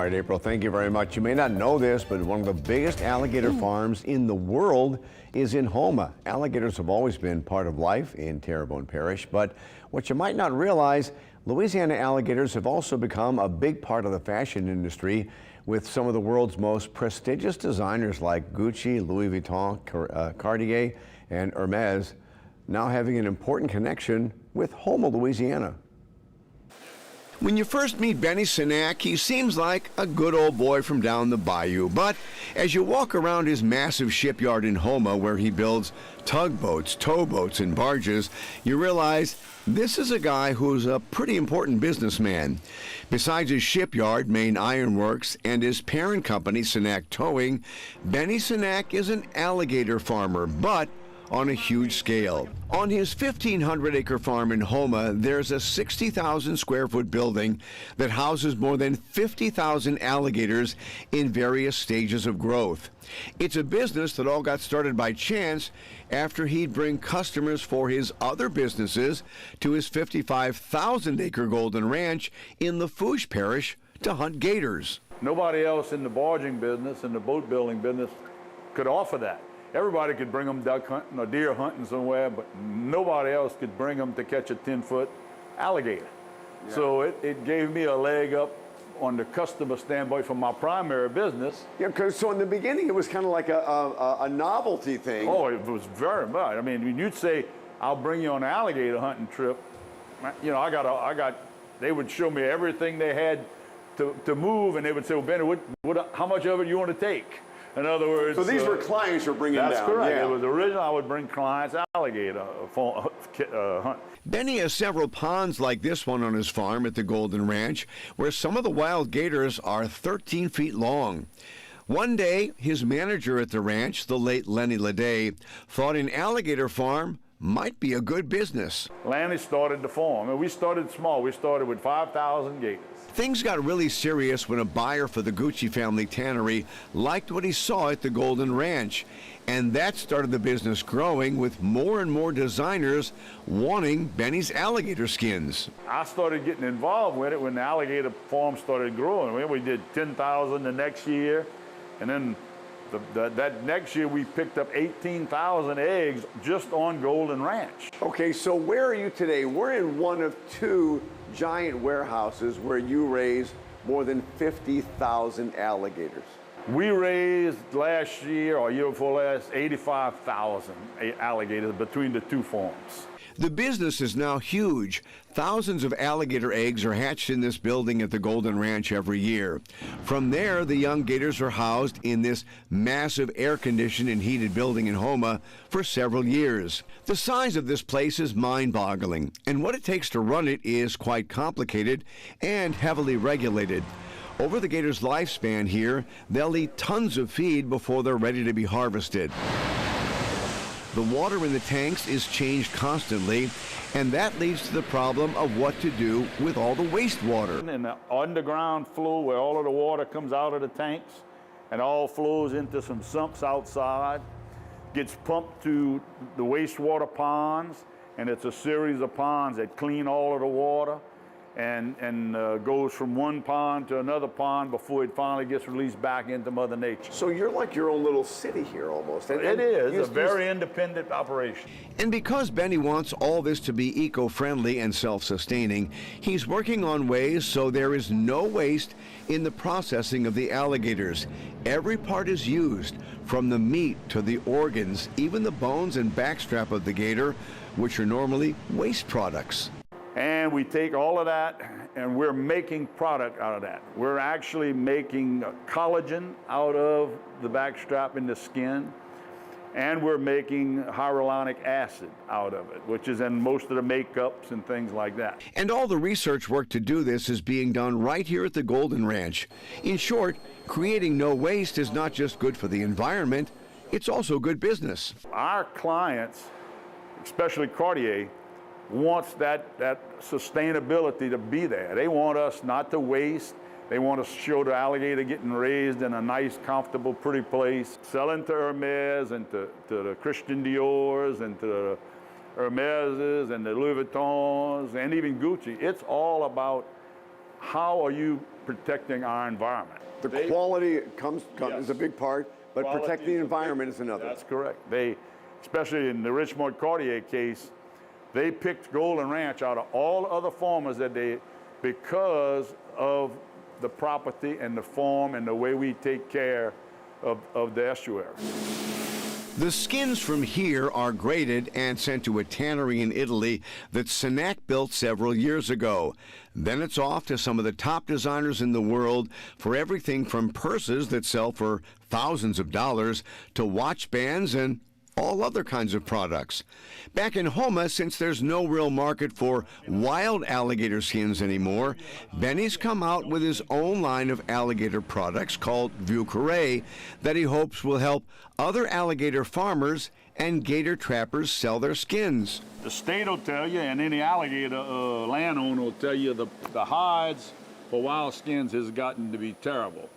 All right, April, thank you very much. You may not know this, but one of the biggest alligator farms in the world is in Houma. Alligators have always been part of life in Terrebonne Parish, but what you might not realize, Louisiana alligators have also become a big part of the fashion industry, with some of the world's most prestigious designers like Gucci, Louis Vuitton, Cartier, and Hermes now having an important connection with Houma, Louisiana. When you first meet Benny Sinak, he seems like a good old boy from down the bayou. But as you walk around his massive shipyard in Houma, where he builds tugboats, towboats, and barges, you realize this is a guy who's a pretty important businessman. Besides his shipyard, Maine Iron Works, and his parent company, Sinak Towing, Benny Sinak is an alligator farmer, but on a huge scale. On his 1,500-acre farm in Houma, there's a 60,000 square foot building that houses more than 50,000 alligators in various stages of growth. It's a business that all got started by chance after he'd bring customers for his other businesses to his 55,000-acre Golden Ranch in Lafourche Parish to hunt gators. Nobody else in the barging business and the boat building business could offer that. Everybody could bring them duck hunting or deer hunting somewhere, but nobody else could bring them to catch a 10-foot alligator. Yeah. So it gave me a leg up on the customer standpoint from my primary business. Yeah, because so in the beginning it was kind of like a novelty thing. Oh, it was very much. I mean, when you'd say, I'll bring you on an alligator hunting trip, you know, they would show me everything they had to move, and they would say, well, Benny, how much of it you want to take? In other words, so these were clients you're bringing down. That's correct. Yeah. It was original. I would bring clients alligator hunt. Benny has several ponds like this one on his farm at the Golden Ranch, where some of the wild gators are 13 feet long. One day, his manager at the ranch, the late Lenny Leday, thought an alligator farm might be a good business. Lanny started the farm, and we started small. We started with 5,000 gators. Things got really serious when a buyer for the Gucci family tannery liked what he saw at the Golden Ranch, and that started the business growing, with more and more designers wanting Benny's alligator skins. I started getting involved with it when the alligator farm started growing. We did 10,000 the next year, and then that next year we picked up 18,000 eggs just on Golden Ranch. Okay, so where are you today? We're in one of two giant warehouses where you raise more than 50,000 alligators. We raised last year, or year before last, 85,000 alligators between the two farms. The business is now huge. Thousands of alligator eggs are hatched in this building at the Golden Ranch every year. From there, the young gators are housed in this massive air-conditioned and heated building in Houma for several years. The size of this place is mind-boggling, and what it takes to run it is quite complicated and heavily regulated. Over the gators' lifespan here, they'll eat tons of feed before they're ready to be harvested. The water in the tanks is changed constantly, and that leads to the problem of what to do with all the wastewater. In the underground flow, where all of the water comes out of the tanks and all flows into some sumps outside, gets pumped to the wastewater ponds, and it's a series of ponds that clean all of the water and goes from one pond to another pond before it finally gets released back into Mother Nature. So you're like your own little city here almost. It is a very independent operation. And because Benny wants all this to be eco-friendly and self-sustaining, he's working on ways so there is no waste in the processing of the alligators. Every part is used, from the meat to the organs, even the bones and backstrap of the gator, which are normally waste products. And we take all of that and we're making product out of that. We're actually making collagen out of the backstrap in the skin, and we're making hyaluronic acid out of it, which is in most of the makeups and things like that. And all the research work to do this is being done right here at the Golden Ranch. In short, creating no waste is not just good for the environment, it's also good business. Our clients, especially Cartier, wants that sustainability to be there. They want us not to waste. They want to show the alligator getting raised in a nice, comfortable, pretty place. Selling to Hermes and to the Christian Dior's and to the Hermes's and the Louis Vuittons and even Gucci. It's all about how are you protecting our environment. The quality comes Yes. is a big part, but Quality protecting the is a environment big- is another. That's correct. They, especially in the Richmond Cartier case, they picked Golden Ranch out of all other farmers because of the property and the farm and the way we take care of the estuary. The skins from here are graded and sent to a tannery in Italy that Cenac built several years ago. Then it's off to some of the top designers in the world for everything from purses that sell for thousands of dollars to watch bands and all other kinds of products. Back in Houma, since there's no real market for wild alligator skins anymore, Benny's come out with his own line of alligator products called Vieux Carré that he hopes will help other alligator farmers and gator trappers sell their skins. The state will tell you, and any alligator landowner will tell you, the hides for wild skins has gotten to be terrible.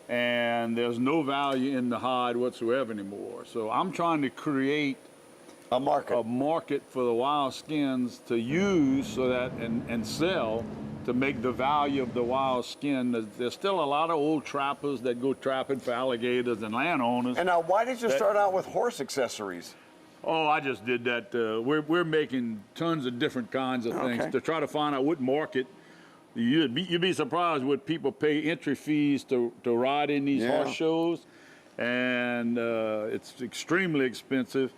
And there's no value in the hide whatsoever anymore. So I'm trying to create A market for the wild skins to use so that and sell to make the value of the wild skin. There's still a lot of old trappers that go trapping for alligators and landowners. And now, why did you start out with horse accessories? Oh, I just did that. We're making tons of different kinds of things Okay. to try to find out what market. You'd be surprised what people pay entry fees to ride in these horse shows, and it's extremely expensive.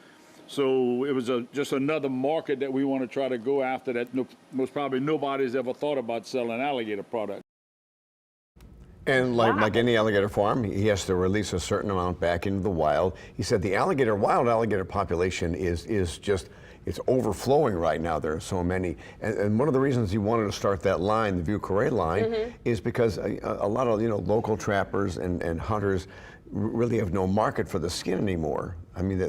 So it was just another market that we want to try to go after that most probably nobody's ever thought about selling alligator products. And like any alligator farm, he has to release a certain amount back into the wild. He said the wild alligator population is just, it's overflowing right now. There are so many. And one of the reasons he wanted to start that line, the Vieux Carré line, is because a lot of local trappers and hunters really have no market for the skin anymore. I mean,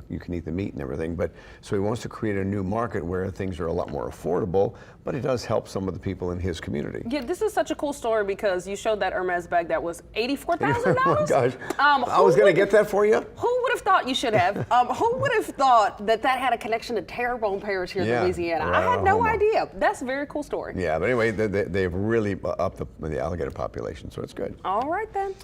you can eat the meat and everything, but so he wants to create a new market where things are a lot more affordable, but it does help some of the people in his community. Yeah, this is such a cool story because you showed that Hermes bag that was $84,000. Oh, gosh. I was going to get that for you. Who would have thought you should have? Who would have thought that had a connection to Terrebonne Parish here in Louisiana? Right, I had no Houma. idea. That's a very cool story. Yeah, but anyway, they've really upped the alligator population, so it's good. All right then.